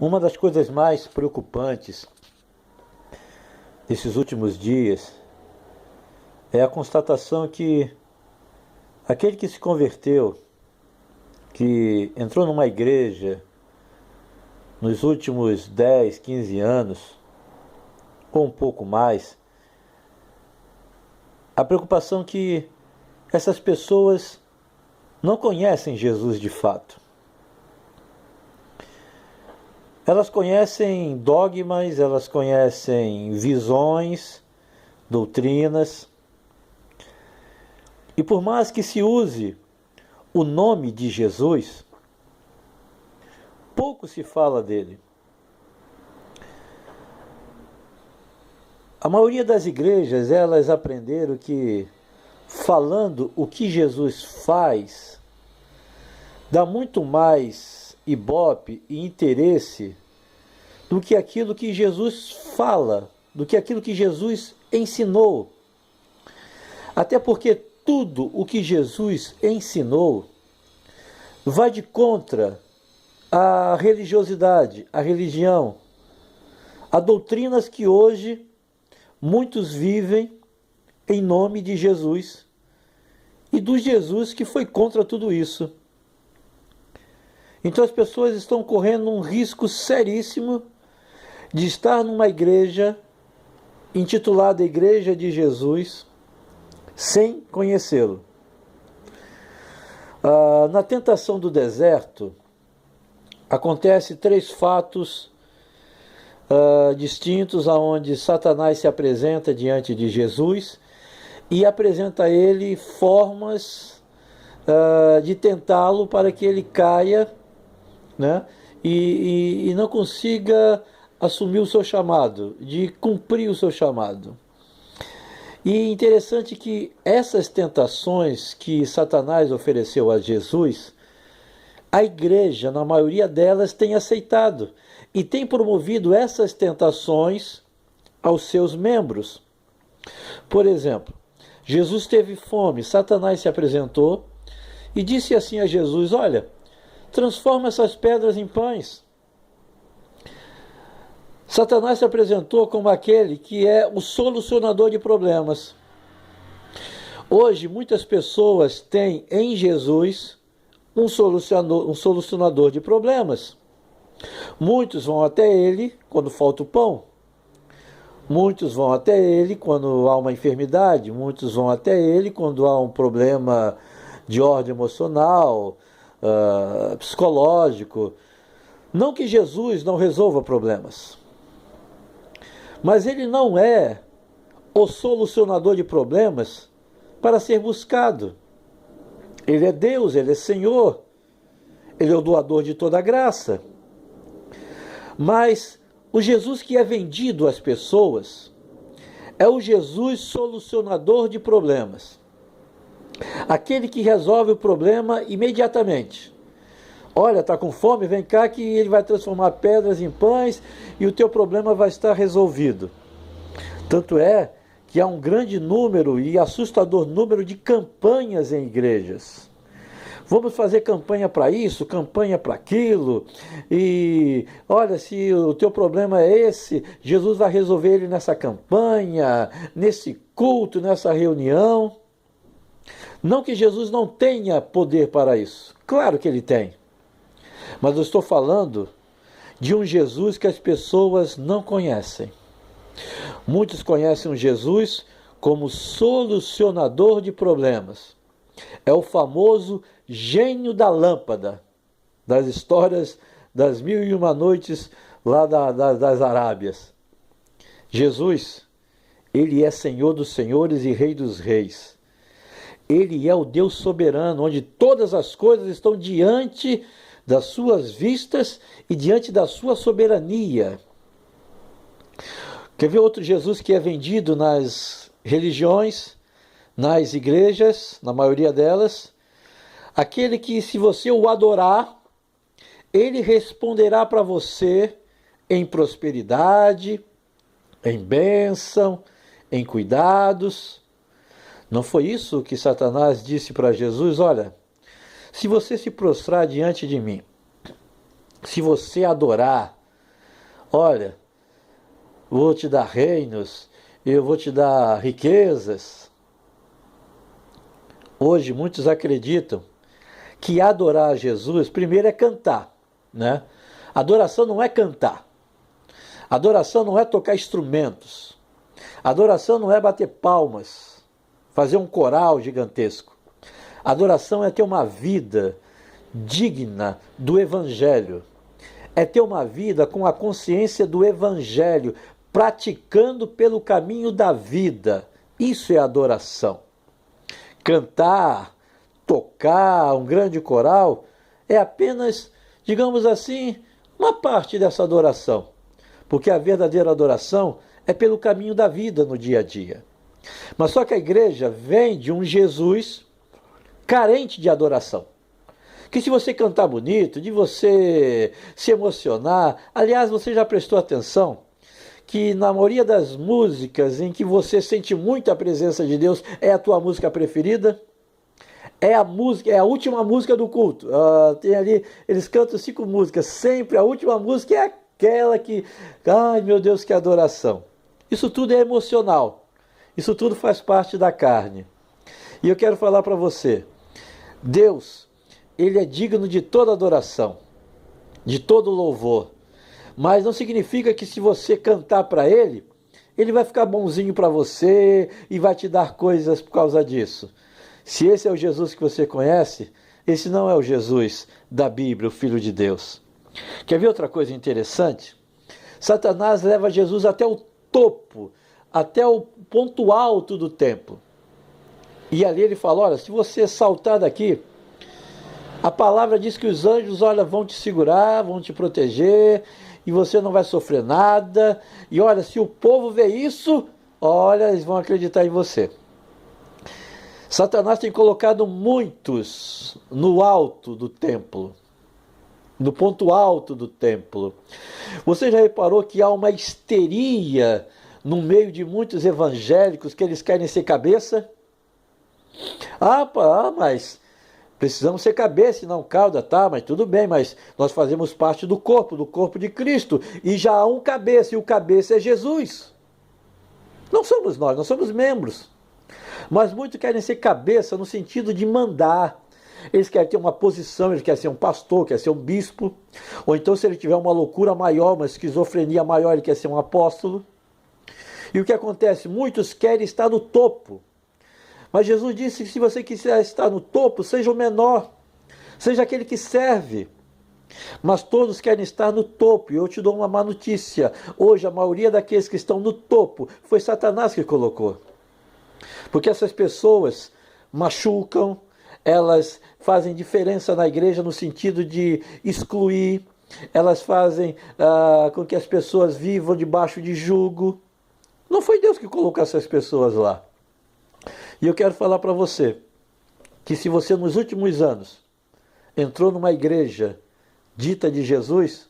Uma das coisas mais preocupantes desses últimos dias é a constatação que aquele que se converteu, que entrou numa igreja nos últimos 10, 15 anos, ou um pouco mais, a preocupação que essas pessoas não conhecem Jesus de fato. Elas conhecem dogmas, elas conhecem visões, doutrinas, e por mais que se use o nome de Jesus, pouco se fala dele. A maioria das igrejas, elas aprenderam que falando o que Jesus faz, dá muito mais ibope e interesse do que aquilo que Jesus fala, do que aquilo que Jesus ensinou. Até porque tudo o que Jesus ensinou vai de contra a religiosidade, a religião, a doutrinas que hoje muitos vivem em nome de Jesus e do Jesus que foi contra tudo isso. Então as pessoas estão correndo um risco seríssimo de estar numa igreja intitulada Igreja de Jesus sem conhecê-lo. Na tentação do deserto, acontece 3 fatos distintos aonde Satanás se apresenta diante de Jesus e apresenta a ele formas de tentá-lo para que ele caia, né? E não consiga assumir o seu chamado, de cumprir o seu chamado. E interessante que essas tentações que Satanás ofereceu a Jesus, a igreja, na maioria delas, tem aceitado e tem promovido essas tentações aos seus membros. Por exemplo, Jesus teve fome, Satanás se apresentou e disse assim a Jesus: olha, transforma essas pedras em pães. Satanás se apresentou como aquele que é o solucionador de problemas. Hoje, muitas pessoas têm em Jesus um solucionador de problemas. Muitos vão até ele quando falta o pão. Muitos vão até ele quando há uma enfermidade. Muitos vão até ele quando há um problema de ordem emocional, psicológico. Não que Jesus não resolva problemas, mas ele não é o solucionador de problemas para ser buscado. Ele é Deus, ele é Senhor, ele é o doador de toda a graça. Mas o Jesus que é vendido às pessoas é o Jesus solucionador de problemas. Aquele que resolve o problema imediatamente. Olha, está com fome? Vem cá que ele vai transformar pedras em pães e o teu problema vai estar resolvido. Tanto é que há um grande número e assustador número de campanhas em igrejas. Vamos fazer campanha para isso, campanha para aquilo, e olha, se o teu problema é esse, Jesus vai resolver ele nessa campanha, nesse culto, nessa reunião. Não que Jesus não tenha poder para isso, claro que ele tem. Mas eu estou falando de um Jesus que as pessoas não conhecem. Muitos conhecem um Jesus como solucionador de problemas. É o famoso gênio da lâmpada, das histórias das 1001 noites lá das Arábias. Jesus, ele é Senhor dos senhores e Rei dos reis. Ele é o Deus soberano, onde todas as coisas estão diante das suas vistas e diante da sua soberania. Quer ver outro Jesus que é vendido nas religiões, nas igrejas, na maioria delas? Aquele que, se você o adorar, ele responderá para você em prosperidade, em bênção, em cuidados. Não foi isso que Satanás disse para Jesus? Olha, se você se prostrar diante de mim, se você adorar, olha, vou te dar reinos, eu vou te dar riquezas. Hoje muitos acreditam que adorar a Jesus, primeiro é cantar, né? Adoração não é cantar. Adoração não é tocar instrumentos. Adoração não é bater palmas, fazer um coral gigantesco. Adoração é ter uma vida digna do Evangelho. É ter uma vida com a consciência do Evangelho, praticando pelo caminho da vida. Isso é adoração. Cantar, tocar um grande coral é apenas, digamos assim, uma parte dessa adoração. Porque a verdadeira adoração é pelo caminho da vida no dia a dia. Mas só que a igreja vem de um Jesus carente de adoração. Que se você cantar bonito, de você se emocionar, aliás, você já prestou atenção que na maioria das músicas em que você sente muito a presença de Deus é a tua música preferida? É a música, é a última música do culto. Tem ali, eles cantam 5 músicas, sempre a última música é aquela que, ai meu Deus, que adoração. Isso tudo é emocional. Isso tudo faz parte da carne. E eu quero falar para você, Deus, Ele é digno de toda adoração, de todo louvor. Mas não significa que se você cantar para Ele, Ele vai ficar bonzinho para você e vai te dar coisas por causa disso. Se esse é o Jesus que você conhece, esse não é o Jesus da Bíblia, o Filho de Deus. Quer ver outra coisa interessante? Satanás leva Jesus até o topo, até o ponto alto do templo. E ali ele fala, olha, se você saltar daqui, a palavra diz que os anjos, olha, vão te segurar, vão te proteger, e você não vai sofrer nada. E olha, se o povo vê isso, olha, eles vão acreditar em você. Satanás tem colocado muitos no alto do templo, no ponto alto do templo. Você já reparou que há uma histeria no meio de muitos evangélicos que eles querem ser cabeça? Mas precisamos ser cabeça e não cauda, tá? Mas tudo bem, mas nós fazemos parte do corpo de Cristo. E já há um cabeça, e o cabeça é Jesus. Não somos nós somos membros. Mas muitos querem ser cabeça no sentido de mandar. Eles querem ter uma posição, eles querem ser um pastor, querem ser um bispo. Ou então, se ele tiver uma loucura maior, uma esquizofrenia maior, ele quer ser um apóstolo. E o que acontece? Muitos querem estar no topo. Mas Jesus disse que se você quiser estar no topo, seja o menor, seja aquele que serve. Mas todos querem estar no topo. E eu te dou uma má notícia. Hoje, a maioria daqueles que estão no topo foi Satanás que colocou. Porque essas pessoas machucam, elas fazem diferença na igreja no sentido de excluir, elas fazem com que as pessoas vivam debaixo de jugo. Não foi Deus que colocou essas pessoas lá. E eu quero falar para você que se você nos últimos anos entrou numa igreja dita de Jesus,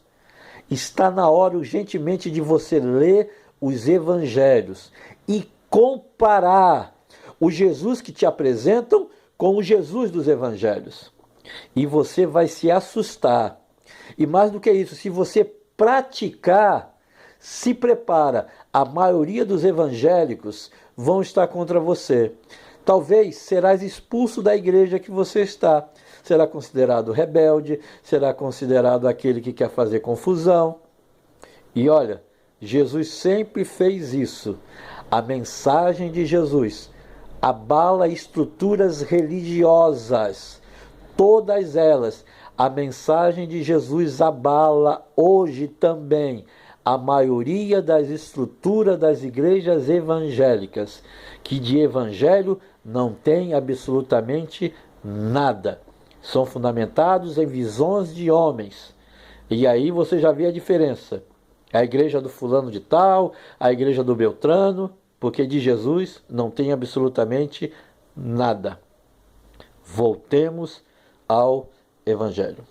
está na hora urgentemente de você ler os evangelhos e comparar o Jesus que te apresentam com o Jesus dos evangelhos. E você vai se assustar. E mais do que isso, se você praticar, se prepara, a maioria dos evangélicos vão estar contra você. Talvez serás expulso da igreja que você está. Será considerado rebelde, será considerado aquele que quer fazer confusão. E olha, Jesus sempre fez isso. A mensagem de Jesus abala estruturas religiosas, todas elas. A mensagem de Jesus abala hoje também a maioria das estruturas das igrejas evangélicas, que de evangelho não tem absolutamente nada. São fundamentados em visões de homens. E aí você já vê a diferença. A igreja do fulano de tal, a igreja do Beltrano, porque de Jesus não tem absolutamente nada. Voltemos ao Evangelho.